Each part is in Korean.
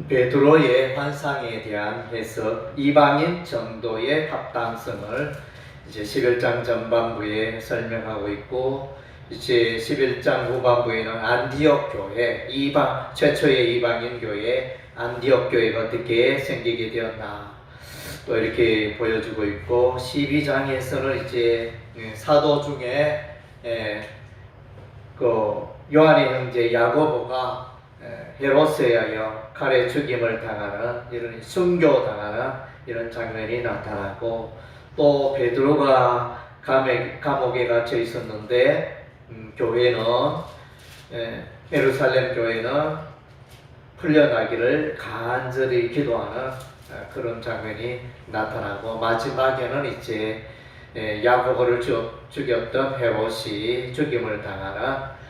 베드로의 환상에 대한 해석, 이방인 전도의 합당성을 이제 11장 전반부에 설명하고 있고, 이제 11장 후반부에는 안디옥 교회, 최초의 이방인 교회, 안디옥 교회가 어떻게 생기게 되었나 또 이렇게 보여주고 있고, 12장에서는 이제 사도 중에 그 요한의 형제 야고보가 헤롯에 의하여 칼에 죽임을 당하는, 이런 순교당하는 이런 장면이 나타나고, 또 베드로가 감옥에 갇혀 있었는데 교회는 예루살렘 교회는 풀려나기를 간절히 기도하는 그런 장면이 나타나고, 마지막에는 이제 야고보를 죽였던 헤롯이 죽임을 당하는,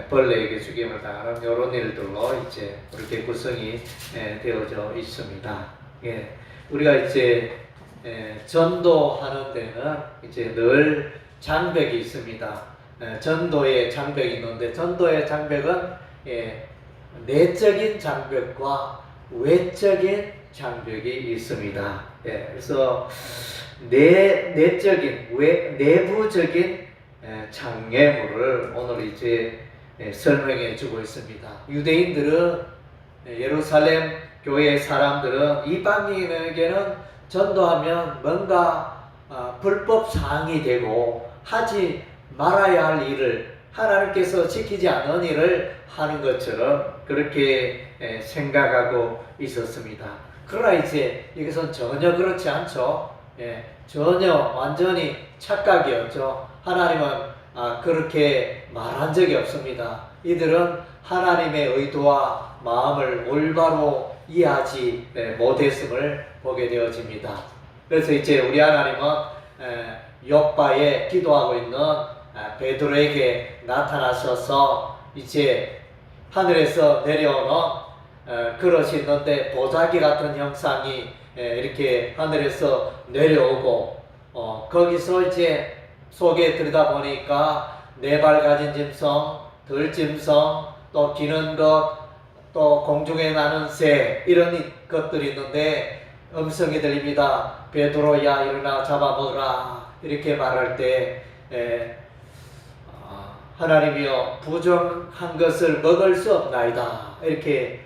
벌레에게 죽임을 당하는 이런 일들로 이제 이렇게 구성이 되어져 있습니다. 예, 우리가 이제 전도하는 데는 이제 늘 장벽이 있습니다. 전도의 장벽이 있는데, 전도의 장벽은 내적인 장벽과 외적인 장벽이 있습니다. 그래서 내적인 내부적인 장애물을 오늘 이제 설명해 주고 있습니다. 유대인들은, 예루살렘 교회의 사람들은 이방인에게는 전도하면 뭔가 불법 사항이 되고 하지 말아야 할 일을, 하나님께서 지키지 않은 일을 하는 것처럼 그렇게 생각하고 있었습니다. 그러나 이제 이것은 전혀 그렇지 않죠. 전혀 완전히 착각이었죠. 하나님은 그렇게 말한 적이 없습니다. 이들은 하나님의 의도와 마음을 올바로 이해하지 못했음을 보게 되어집니다. 그래서 이제 우리 하나님은 욥바에 기도하고 있는 베드로에게 나타나셔서 이제 하늘에서 내려오는 그릇이 있는데, 보자기 같은 형상이 이렇게 하늘에서 내려오고, 거기서 이제 속에 들여다보니까 4발 가진 짐승, 들짐승, 또 기는 것, 또 공중에 나는 새, 이런 것들이 있는데 음성이 들립니다. 베드로야, 일어나 잡아먹으라. 이렇게 말할 때 하나님이여, 부정한 것을 먹을 수 없나이다. 이렇게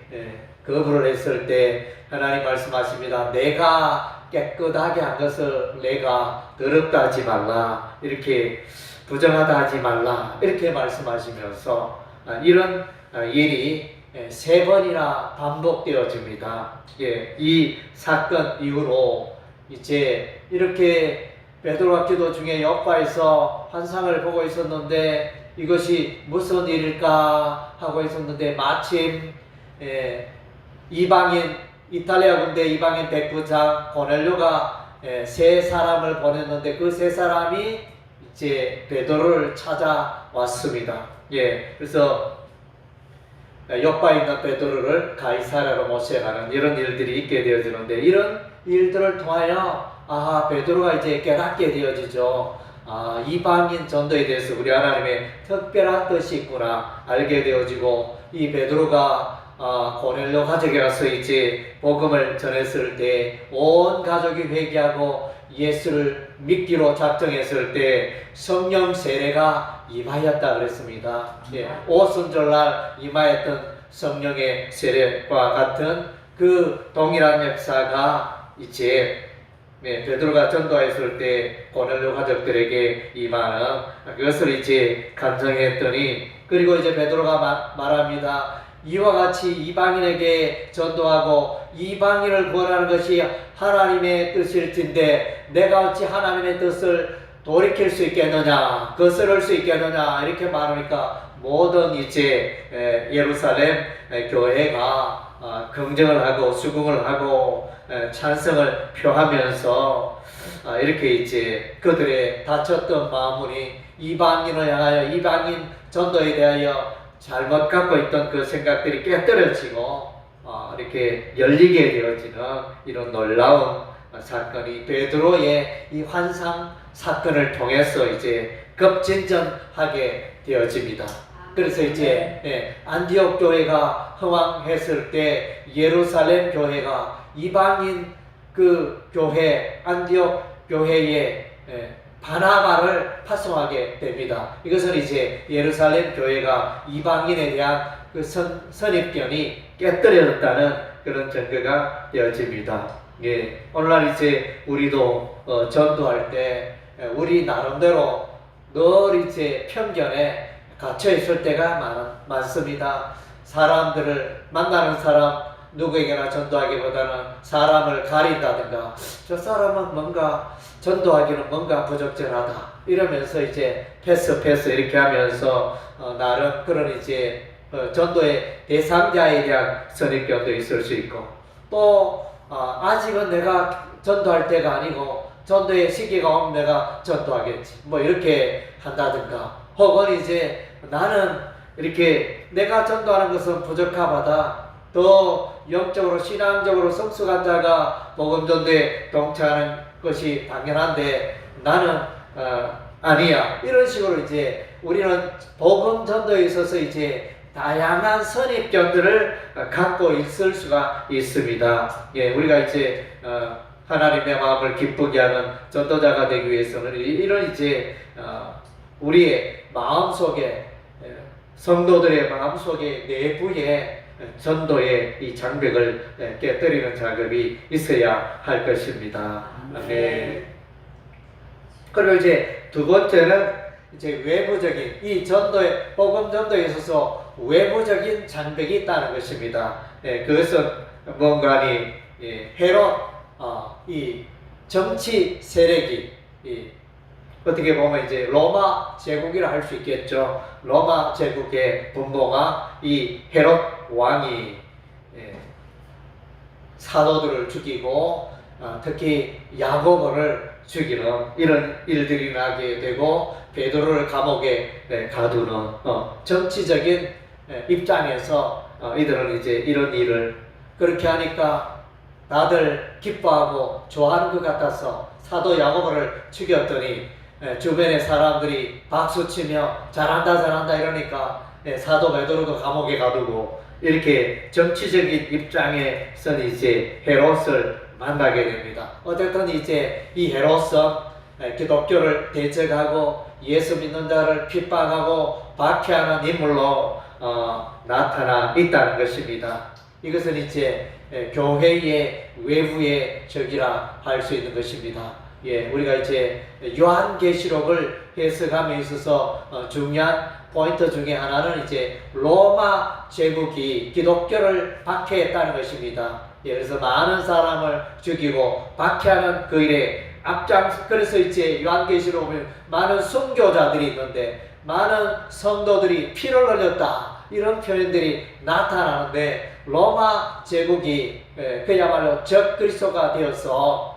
거부를 했을 때 하나님 말씀하십니다. 내가 깨끗하게 한 것을 내가 더럽다 하지 말라, 이렇게 부정하다 하지 말라, 이렇게 말씀하시면서 이런 일이 3번이나 반복되어집니다. 이 사건 이후로 이제 이렇게 베드로가 기도 중에 욥바에서 환상을 보고 있었는데, 이것이 무슨 일일까 하고 있었는데, 마침 이탈리아 군대 이방인 백부장 고넬료가 3사람을 보냈는데, 그 3사람이 이제 베드로를 찾아왔습니다. 그래서 욥바에 있는 베드로를 가이사랴로 모셔가는 이런 일들이 있게 되어지는데, 이런 일들을 통하여 베드로가 이제 깨닫게 되어지죠. 이방인 전도에 대해서 우리 하나님의 특별한 뜻이 있구나 알게 되어지고, 이 베드로가 고넬료 가족에 가서 이제 복음을 전했을 때 온 가족이 회개하고 예수를 믿기로 작정했을 때 성령 세례가 임하였다 그랬습니다. 오순절날 임하였던 성령의 세례와 같은 그 동일한 역사가 이제 베드로가 전도했을 때 고넬료 가족들에게 임하는 그것을 이제 간증했더니, 그리고 이제 베드로가 말합니다. 이와 같이 이방인에게 전도하고 이방인을 구원하는 것이 하나님의 뜻일진데, 내가 어찌 하나님의 뜻을 돌이킬 수 있겠느냐, 거스를 수 있겠느냐, 이렇게 말하니까 모든 이제 예루살렘 교회가 긍정을 하고 수긍을 하고 찬성을 표하면서 이렇게 이제 그들의 다쳤던 마음이 이방인을 향하여, 이방인 전도에 대하여 잘못 갖고 있던 그 생각들이 깨뜨려지고 이렇게 열리게 되어지는 이런 놀라운 사건이 베드로의 이 환상 사건을 통해서 이제 급진전하게 되어집니다. 그래서 이제 안디옥 교회가 흥왕했을 때 예루살렘 교회가 이방인 그 교회 안디옥 교회에 바나바를 파송하게 됩니다. 이것은 이제 예루살렘 교회가 이방인에 대한 그 선입견이 깨뜨려졌다는 그런 증거가 되어집니다. 예, 오늘날 이제 우리도 전도할 때 우리 나름대로 늘 이제 편견에 갇혀 있을 때가 많습니다. 사람들을 만나는 사람 누구에게나 전도하기보다는 사람을 가린다든가 저 사람은 뭔가 전도하기는 뭔가 부적절하다 이러면서 이제 패스 이렇게 하면서 나름 그런 이제 전도의 대상자에 대한 선입견도 있을 수 있고 또 아직은 내가 전도할 때가 아니고 전도의 시기가 오면 내가 전도하겠지 뭐 이렇게 한다든가 혹은 이제 나는 이렇게 내가 전도하는 것은 부적합하다 더 영적으로 신앙적으로 성숙한 자가 복음 전도에 동참하는 것이 당연한데 나는 아니야 이런 식으로 이제 우리는 복음 전도에 있어서 이제 다양한 선입견들을 갖고 있을 수가 있습니다. 예, 우리가 이제 하나님의 마음을 기쁘게 하는 전도자가 되기 위해서는 이런 이제 우리의 마음속에 성도들의 마음속에 내부에 전도의 이 장벽을 깨뜨리는 작업이 있어야 할 것입니다. 네. 그리고 이제 두 번째는 이제 외부적인 이 전도의 복음 전도에 있어서 외부적인 장벽이 있다는 것입니다. 그것은 뭔가니 헤롯 이 정치 세력이 어떻게 보면 이제 로마 제국이라 할 수 있겠죠. 로마 제국의 분봉아 이 헤롯 왕이 사도들을 죽이고 특히 야고보를 죽이는 이런 일들이 나게 되고 베드로를 감옥에 가두는 정치적인 입장에서 이들은 이제 이런 일을 그렇게 하니까 다들 기뻐하고 좋아하는 것 같아서 사도 야고보를 죽였더니 주변의 사람들이 박수치며 잘한다 이러니까 사도 베드로도 감옥에 가두고 이렇게 정치적인 입장에서 이제 헤롯을 만나게 됩니다. 어쨌든 이제 이 헤롯은 기독교를 대적하고 예수 믿는 자를 핍박하고 박해하는 인물로 나타나 있다는 것입니다. 이것은 이제 교회의 외부의 적이라 할 수 있는 것입니다. 예, 우리가 이제 요한계시록을 해석함에 있어서 중요한 포인트 중에 하나는 이제 로마 제국이 기독교를 박해했다는 것입니다. 예, 그래서 많은 사람을 죽이고 박해하는 그 일에 그래서 이제 요한계시록에 보면 많은 순교자들이 있는데 많은 성도들이 피를 흘렸다 이런 표현들이 나타나는데 로마 제국이 그야말로 적그리스도가 되어서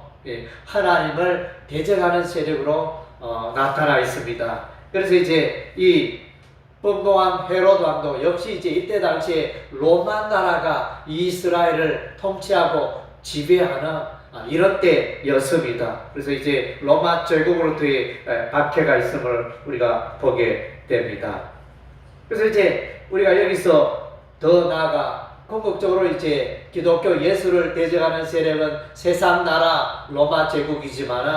하나님을 대적하는 세력으로 나타나 있습니다. 그래서 이제 이 분봉왕 헤롯 왕도 역시 이제 이때 당시에 로마 나라가 이스라엘을 통치하고 지배하는 이런 때였습니다. 그래서 이제 로마 제국으로부터의 박해가 있음을 우리가 보게 됩니다. 그래서 이제 우리가 여기서 더 나아가 궁극적으로 이제 기독교 예수를 대적하는 세력은 세상 나라 로마 제국이지만은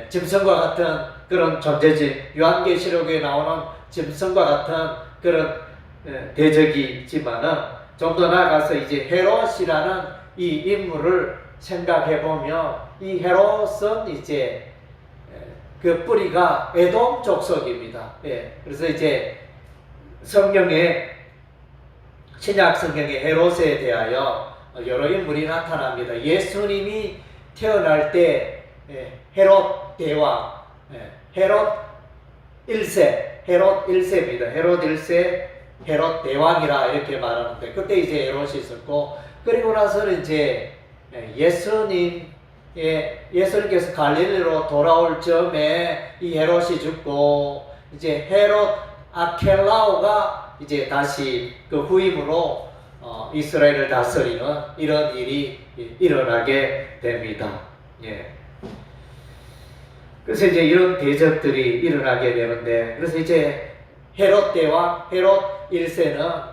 짐승과 같은 그런 존재지 요한계시록에 나오는 짐승과 같은 그런 대적이 있지만은 좀 더 나아가서 이제 헤롯이라는 이 인물을 생각해 보면 이 헤롯은 이제 그 뿌리가 에돔 족속입니다. 그래서 이제 신약 성경에 헤롯에 대하여 여러 인물이 나타납니다. 예수님이 태어날 때 헤롯 대왕, 헤롯 1세입니다. 헤롯 1세, 헤롯 대왕이라 이렇게 말하는데 그때 이제 헤롯이 있었고 그리고 나서는 이제 예수님께서 갈릴리로 돌아올 즈음에 이 헤롯이 죽고 이제 헤롯 아켈라오가 이제 다시 그 후임으로 이스라엘을 다스리는 이런 일이 일어나게 됩니다. 예. 그래서 이제 이런 대적들이 일어나게 되는데 그래서 이제 헤롯 대왕, 헤롯 1세는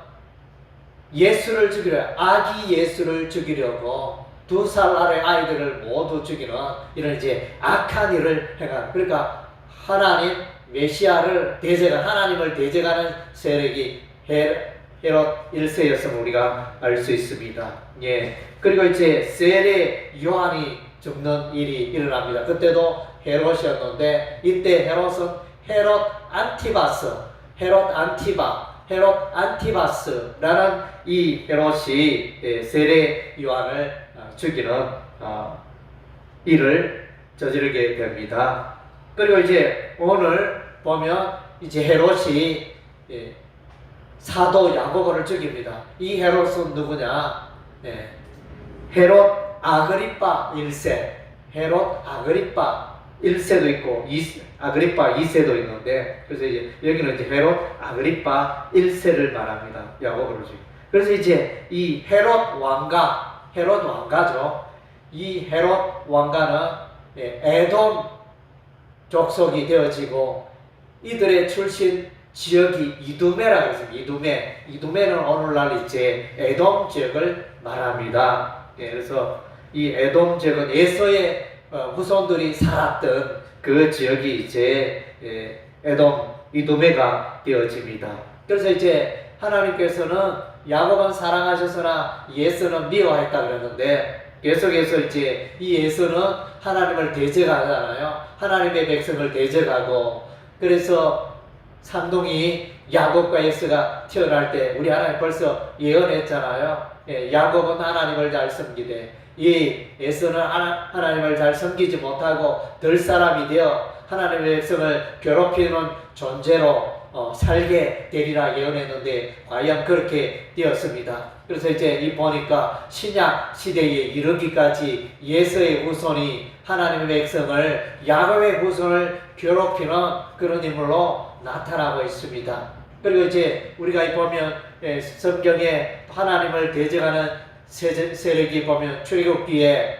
예수를 죽이려, 아기 예수를 죽이려고 2살 아래 아이들을 모두 죽이는 이런 이제 악한 일을 행한, 그러니까 하나님 메시아를 대적한, 하나님을 대적하는 세력이 헤롯 1세였음을 우리가 알 수 있습니다. 예. 그리고 이제 세례 요한이 죽는 일이 일어납니다. 그때도 헤롯이었는데, 이때 헤롯은 헤롯 안티바스라는 이 헤롯이 세례 요한을 죽이는 일을 저지르게 됩니다. 그리고 이제 오늘 보면 이제 헤롯이 사도 야고보를 죽입니다. 이 헤롯은 누구냐? 헤롯 아그리파 1세, 헤롯 아그리파 1세도 있고 아그리파 2세도 있는데, 그래서 이제 여기는 이제 헤롯 아그리파 1세를 말합니다. 야고보를 죽. 그래서 이제 이 헤롯 왕가죠. 이 헤롯 왕가는 에돔 족속이 되어지고, 이들의 출신 지역이 이두메라고 했습니다. 이두메는 오늘날 이제 에돔 지역을 말합니다. 그래서 이 에돔 지역은 에서의 후손들이 살았던 그 지역이 이제 이두메가 되어집니다. 그래서 이제 하나님께서는 야곱은 사랑하셨으나 예서는 미워했다 그랬는데, 계속해서 이제 이 예서는 하나님을 대적하잖아요. 하나님의 백성을 대적하고, 그래서 상동이 야곱과 예서가 태어날 때 우리 하나님 벌써 예언했잖아요. 야곱은 하나님을 잘 섬기되 이 예서는 하나님을 잘 섬기지 못하고 들 사람이 되어 하나님의 백성을 괴롭히는 존재로 살게 되리라 예언했는데 과연 그렇게 되었습니다. 그래서 이제 이 보니까 신약 시대에 이르기까지 예서의 후손이 하나님의 백성을, 야곱의 후손을 괴롭히는 그런 인물로 나타나고 있습니다. 그리고 이제 우리가 보면 성경에 하나님을 대적하는 세력이 보면 출애굽기에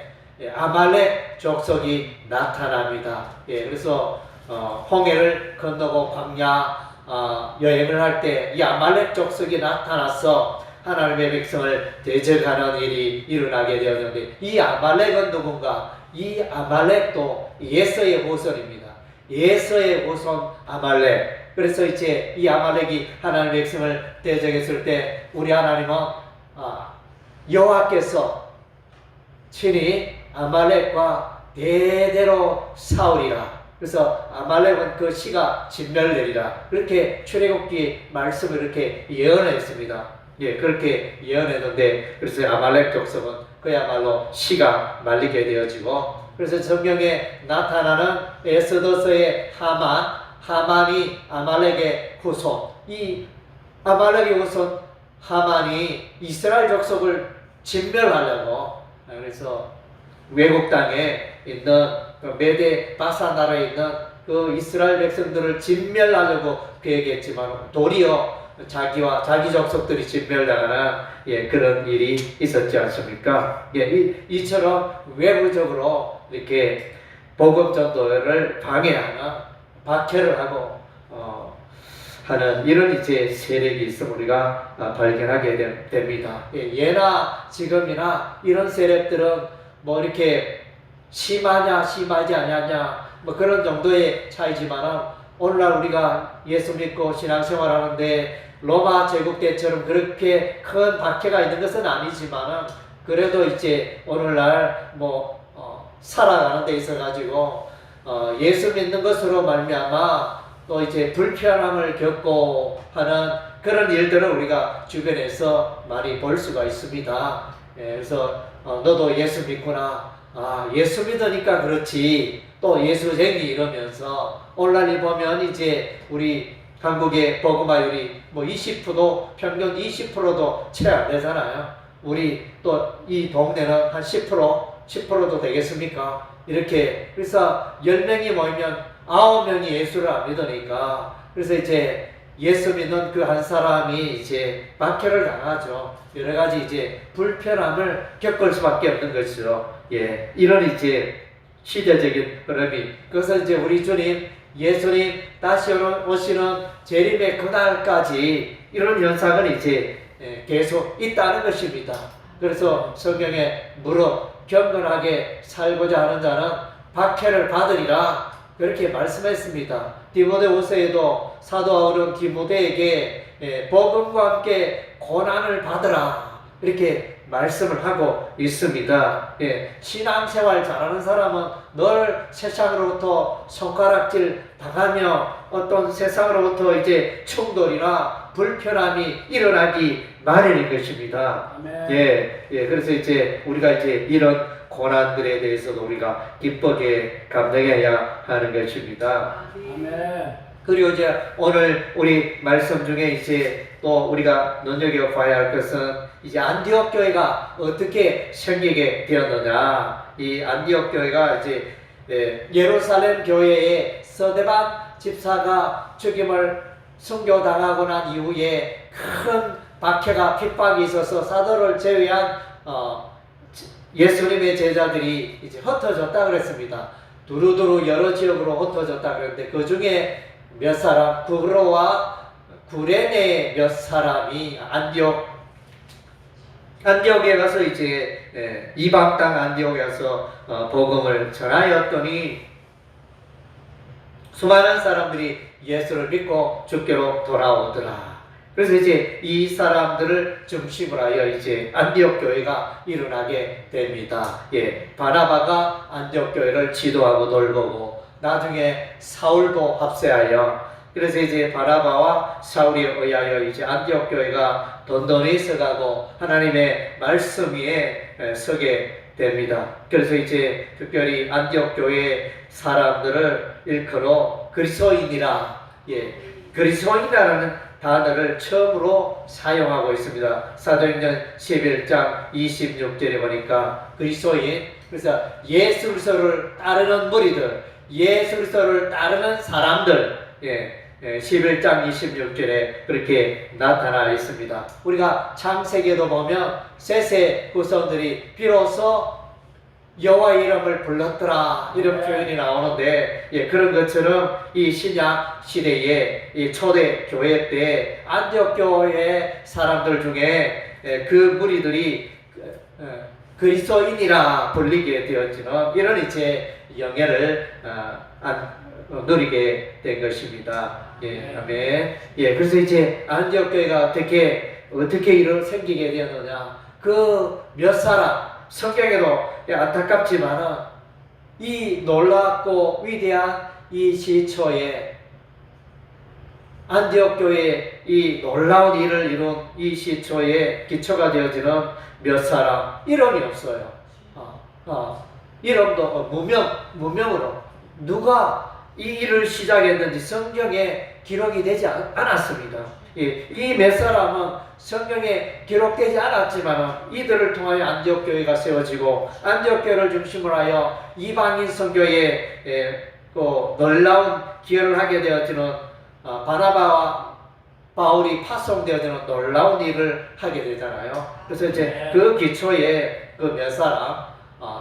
아말렉 족속이 나타납니다. 그래서 홍해를 건너고 광야 여행을 할 때 이 아말렉 족속이 나타나서 하나님의 백성을 대적하는 일이 일어나게 되었는데, 이 아말렉은 누군가? 이 아말렉도 예서의 후손입니다. 예서의 후손 아말렉. 그래서 이제 이 아말렉이 하나님의 백성을 대적했을 때 우리 하나님은 여호와께서 친히 아말렉과 대대로 싸우리라. 그래서 아말렉은 그 씨가 진멸되리라. 그렇게 출애굽기 말씀을 이렇게 예언했습니다. 그렇게 예언했는데, 그래서 아말렉 족속은 그야말로 씨가 말리게 되어지고, 그래서 성경에 나타나는 에스더서의 하만이 아말렉의 후손, 이 아말렉의 후손 하만이 이스라엘 족속을 진멸하려고, 그래서 외국 땅에 있는 메데 바사 나라에 있는 그 이스라엘 백성들을 진멸하려고 계획했지만 도리어 자기와 자기 족속들이 진멸당하는 그런 일이 있었지 않습니까? 이처럼 외부적으로 이렇게 복음 전도를 방해하는, 박해를 하고 하는 이런 이제 세력이 있음을 우리가 발견하게 됩니다. 예나 지금이나 이런 세력들은 뭐 이렇게 심하냐 심하지 않냐 뭐 그런 정도의 차이지만은, 오늘날 우리가 예수 믿고 신앙생활하는데 로마 제국 때처럼 그렇게 큰 박해가 있는 것은 아니지만은, 그래도 이제 오늘날 뭐 살아가는 데 있어 가지고 예수 믿는 것으로 말미암아 또 이제 불편함을 겪고 하는 그런 일들을 우리가 주변에서 많이 볼 수가 있습니다. 그래서 너도 예수 믿구나, 예수 믿으니까 그렇지, 또 예수쟁이 이러면서 오늘날 보면 이제 우리 한국의 복음화율이 뭐 20% 평균 20%도 채 안 되잖아요. 우리 또 이 동네는 한 10%도 되겠습니까? 이렇게, 그래서 10명이 모이면 9명이 예수를 안 믿으니까, 그래서 이제 예수 믿는 그 한 사람이 이제 박해를 당하죠. 여러 가지 이제 불편함을 겪을 수밖에 없는 것이죠. 이런 이제 시대적인 흐름이, 그래서 이제 우리 주님 예수님 다시 오시는 재림의 그날까지 이런 현상은 이제 계속 있다는 것입니다. 그래서 성경에 무릇 경건하게 살고자 하는 자는 박해를 받으리라 그렇게 말씀했습니다. 디모데후서에도 사도 바울은 디모데에게 복음과 함께 고난을 받으라 이렇게 말씀을 하고 있습니다. 신앙생활 잘하는 사람은 늘 세상으로부터 손가락질 당하며 어떤 세상으로부터 이제 충돌이나 불편함이 일어나기 마련인 것입니다. 그래서 이제 우리가 이제 이런 고난들에 대해서도 우리가 기쁘게 감당해야 하는 것입니다. 그리고 이제 오늘 우리 말씀 중에 이제 또 우리가 눈여겨봐야 할 것은 이제 안디옥 교회가 어떻게 생기게 되었느냐. 이 안디옥 교회가 이제 예루살렘 교회의 서데반 집사가 죽임을 순교당하고 난 이후에 큰 박해가 핍박이 있어서 사도를 제외한 예수님의 제자들이 이제 흩어졌다 그랬습니다. 두루두루 여러 지역으로 흩어졌다 그랬는데 그 중에 몇 사람 구브로와 구레네 몇 사람이 안디옥에 가서 이제 이방 땅 안디옥에 가서 복음을 전하였더니 수많은 사람들이 예수를 믿고 주께로 돌아오더라. 그래서 이제 이 사람들을 중심으로 하여 이제 안디옥 교회가 일어나게 됩니다. 바나바가 안디옥 교회를 지도하고 돌보고 나중에 사울도 합세하여 그래서 이제 바나바와 사울에 의하여 이제 안디옥 교회가 던던히 서가고 하나님의 말씀 위에 서게 됩니다. 그래서 이제 특별히 안디옥 교회 사람들을 일컬어 그리스도인이라 그리스도인이라는 단어를 처음으로 사용하고 있습니다. 사도행전 11장 26절에 보니까 그리스도인, 그래서 예수 그리스도를 따르는 무리들, 예수 그리스도를 따르는 사람들, 11장 26절에 그렇게 나타나 있습니다. 우리가 창세기에도 보면 셋의 후손들이 비로소 여호와의 이름을 불렀더라 이런 표현이 나오는데 그런 것처럼 이 신약 시대의 이 초대 교회 때 안디옥 교회 사람들 중에 그 무리들이 그리스도인이라 불리게 되었지는 이런 이제 영예를 누리게 된 것입니다. 아멘. 그래서 이제 안디옥 교회가 어떻게 생기게 되었느냐? 그 몇 사람 성경에도 안타깝지만은 이 놀랍고 위대한 이 시초에 안디옥 교회의 이 놀라운 일을 이룬 이 시초에 기초가 되어지는 몇 사람 이름이 없어요. 이름도 무명으로 누가 이 일을 시작했는지 성경에 기록이 되지 않았습니다. 이 몇 사람은 성경에 기록되지 않았지만 이들을 통하여 안디옥 교회가 세워지고 안디옥 교회를 중심으로 하여 이방인 선교에 놀라운 기여를 하게 되어지는 바나바와 바울이 파송되어지는 놀라운 일을 하게 되잖아요. 그래서 이제 그 기초에 그 몇 사람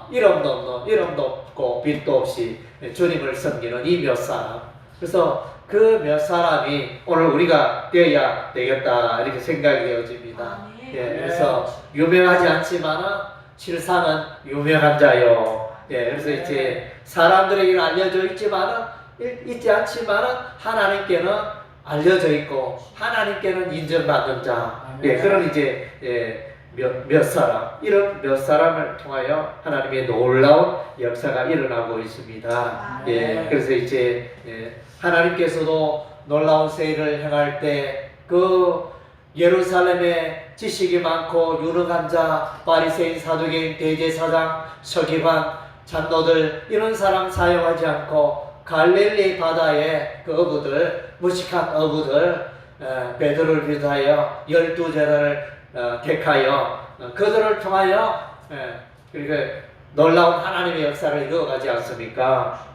이름도 없고 빛도 없이 주님을 섬기는 이 몇 사람, 그래서 그 몇 사람이 오늘 우리가 되어야 되겠다 이렇게 생각이 되어집니다. 그래서 유명하지 않지만은 실상은 유명한 자요. 그래서 이제 사람들에게는 알려져 있지 않지만은 하나님께는 알려져 있고 하나님께는 인정받는 자. 그런 이제 몇 사람, 이런 몇 사람을 통하여 하나님의 놀라운 역사가 일어나고 있습니다. 그래서 이제 하나님께서도 놀라운 세일을 행할 때 그 예루살렘에 지식이 많고 유능한 자, 바리새인, 사두개인, 대제사장, 서기관, 장로들 이런 사람 사용하지 않고 갈릴리 바다에 그 어부들, 무식한 어부들 베드로를 비롯하여 12제자를 택하여 그들을 통하여 그러니까 놀라운 하나님의 역사를 이루어가지 않습니까?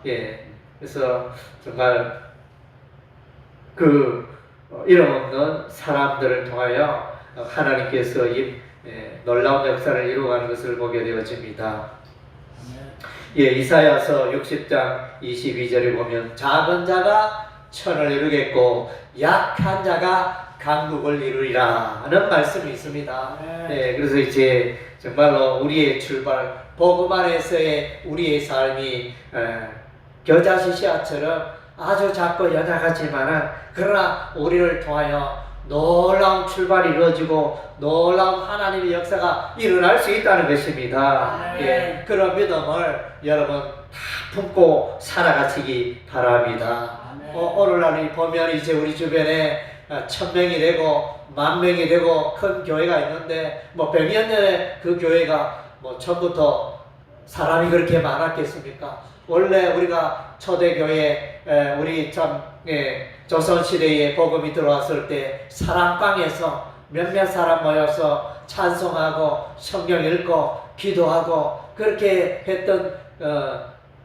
그래서 정말 그 이름 없는 사람들을 통하여 하나님께서 이 놀라운 역사를 이루어가는 것을 보게 되어집니다. 예, 이사야서 60장 22절에 보면 작은 자가 천을 이루겠고 약한 자가 강국을 이루리라 하는 말씀이 있습니다. 네, 그래서 이제 정말로 우리의 출발, 복음 안에서의 우리의 삶이 겨자씨씨앗처럼 아주 작고 연약하지만은 그러나 우리를 통하여 놀라운 출발이 이루어지고 놀라운 하나님의 역사가 일어날 수 있다는 것입니다. 예, 그런 믿음을 여러분 다 품고 살아가시기 바랍니다. 오늘날 보면 이제 우리 주변에 1000명이 되고 10,000명이 되고 큰 교회가 있는데 뭐 100여 년에 그 교회가 뭐 처음부터 사람이 그렇게 많았겠습니까? 원래 우리가 초대교회 우리 참 조선시대에 복음이 들어왔을 때 사랑방에서 몇몇 사람 모여서 찬송하고 성경 읽고 기도하고 그렇게 했던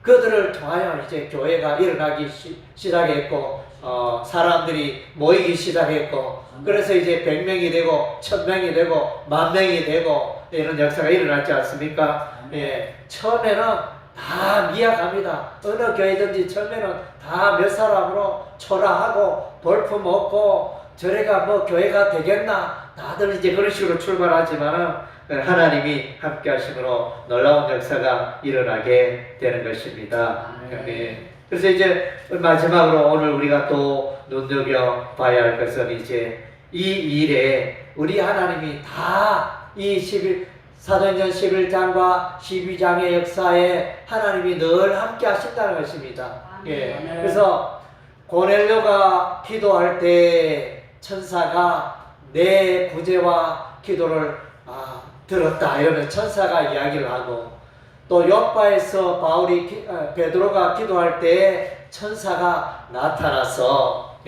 그들을 통하여 이제 교회가 일어나기 시작했고 사람들이 모이기 시작했고 그래서 이제 100명이 되고 1000명이 되고 10,000명이 되고 이런 역사가 일어났지 않습니까? 예, 처음에는 다 미약합니다. 어느 교회든지 처음에는 다 몇 사람으로 초라하고 볼품 없고 저래가 뭐 교회가 되겠나 다들 이제 그런 식으로 출발하지만 하나님이 함께 하심으로 놀라운 역사가 일어나게 되는 것입니다. 네. 그래서 이제 마지막으로 오늘 우리가 또 눈여겨봐야 할 것은 이제 이 일에 우리 하나님이 다 이 사도행전 11장과 12장의 역사에 하나님이 늘 함께 하신다는 것입니다. 예. 그래서 고넬료가 기도할 때 천사가 내 구제와 기도를 들었다 이러면 천사가 이야기를 하고 또 요바에서 베드로가 기도할 때 천사가 나타나서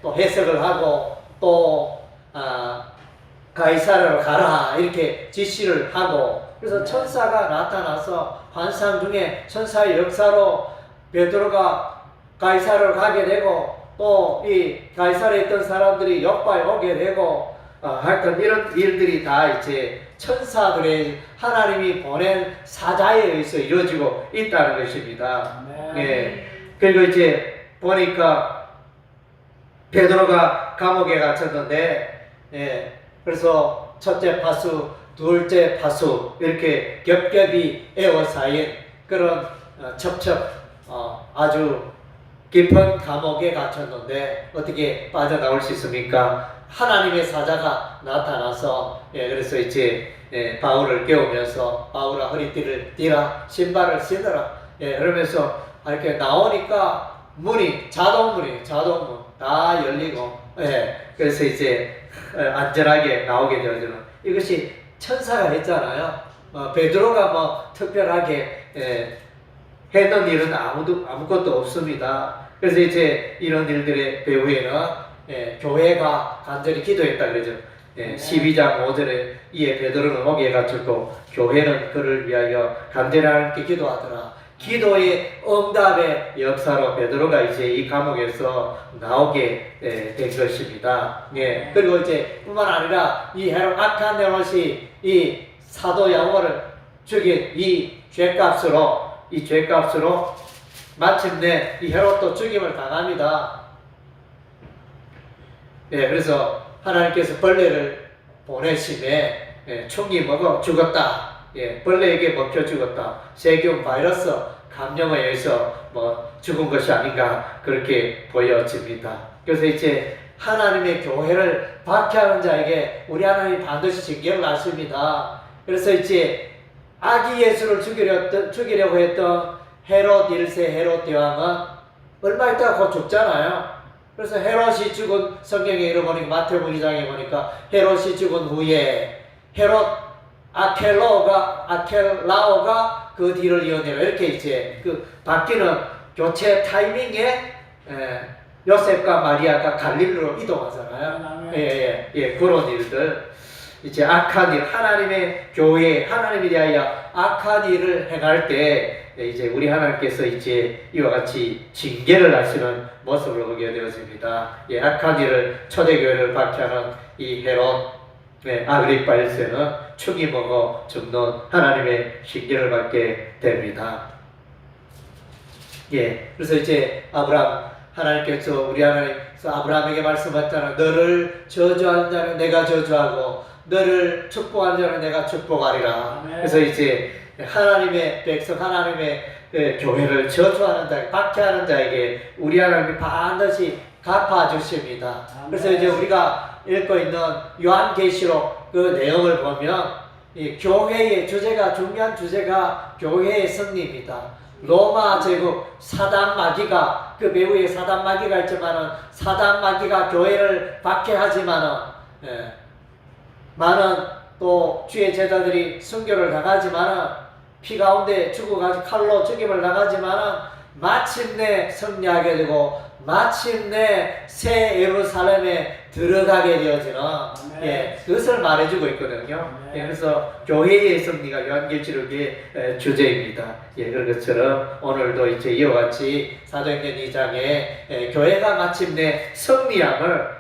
또 해석을 하고 또 가이사랴로 가라 이렇게 지시를 하고 그래서 천사가 나타나서 환상 중에 천사의 역사로 베드로가 가이사랴로 가게 되고 또 이 가이사랴에 있던 사람들이 요바에 오게 되고 하여튼 이런 일들이 다 이제 천사들의 하나님이 보낸 사자에 의해서 이루어지고 있다는 것입니다. 예. 그리고 이제 보니까 베드로가 감옥에 갇혔는데 그래서 첫째 파수, 둘째 파수 이렇게 겹겹이 에워싸인 그런 첩첩 아주 깊은 감옥에 갇혔는데 어떻게 빠져나올 수 있습니까? 하나님의 사자가 나타나서 그래서 이제 바울을 깨우면서 바울아 허리띠를 띠라 신발을 신으라 그러면서 이렇게 나오니까 자동문 다 열리고 그래서 이제 안전하게 나오게 되어지는 이것이 천사가 했잖아요. 베드로가 뭐 특별하게 했던 일은 아무것도 없습니다. 그래서 이제 이런 일들의 배후에는 교회가 간절히 기도했다 그러죠. 12장 5절에 이에 베드로는 옥에 갇혔고 교회는 그를 위하여 간절히 하나님께 기도하더라. 기도의 응답의 역사로 베드로가 이제 이 감옥에서 나오게 된 것입니다. 그리고 이제 뿐만 아니라 이 악한 헤롯이 이 사도 야고보를 죽인 이 죄값으로 마침내 이 헤롯도 죽임을 당합니다. 그래서 하나님께서 벌레를 보내심에 총이 먹어 죽었다. 벌레에게 먹혀 죽었다. 세균 바이러스 감염에 의해서 죽은 것이 아닌가 그렇게 보여집니다. 그래서 이제 하나님의 교회를 박해하는 자에게 우리 하나님이 반드시 징계를 하십니다. 그래서 이제 아기 예수를 죽이려고 했던 헤롯 1세 헤롯 대왕은 얼마 있다가 곧 죽잖아요. 그래서 헤롯이 죽은 성경에 읽어보니까 마태복음 2장에 보니까 헤롯이 죽은 후에 헤롯 아켈라오가 그 뒤를 이어내려 이렇게 이제 그 바뀌는 교체 타이밍에 요셉과 마리아가 갈릴리로 이동하잖아요. 그런 일들 이제 악한 일 하나님의 교회 하나님에 대하여 악한 일을 행할 때 이제 우리 하나님께서 이제 이와 같이 징계를 하시는 모습을 보게 되었습니다. 악한 일을 초대교회를 박해하는 이 헤롯 아그리파 1세는 충이 먹어 죽는 하나님의 징계를 받게 됩니다. 예, 그래서 이제 하나님께서 우리 하나님께서 아브라함에게 말씀하셨잖아요. 너를 저주하는 자는 내가 저주하고 너를 축복하는 자는 내가 축복하리라. 아멘. 그래서 이제 하나님의 백성, 하나님의 교회를 저주하는 자, 박해하는 자에게 우리 하나님이 반드시 갚아주십니다. 그래서 이제 우리가 읽고 있는 요한계시록 그 내용을 보면 이 교회의 주제가, 중요한 주제가 교회의 승리입니다. 로마 제국 사단 마귀가, 그 배후에 사단 마귀가 있지만은 사단 마귀가 교회를 박해하지만은 많은 또 주의 제자들이 순교를 당하지만은 피 가운데 죽어가지고 칼로 죽임을 당하지만은 마침내 승리하게 되고 마침내 새 예루살렘에 들어가게 되어지는 그것을 말해주고 있거든요. 그래서 교회의 승리가 요한계시록의 주제입니다. 그런 것처럼 오늘도 이제 이와 같이 사도행전 2장에 교회가 마침내 승리함을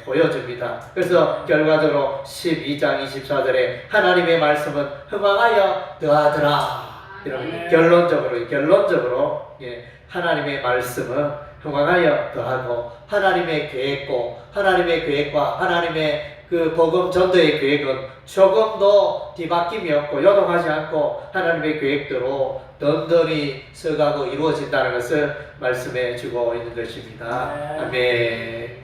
보여줍니다. 그래서 결과적으로 12장 24절에 하나님의 말씀은 흥왕하여 더하더라. 이런 결론적으로 하나님의 말씀은 흥왕하여 더하고 하나님의 계획과 하나님의 그 복음 전도의 계획은 조금도 뒤바뀜이 없고 요동하지 않고 하나님의 계획대로 든든히 서가고 이루어진다는 것을 말씀해 주고 있는 것입니다. 아멘.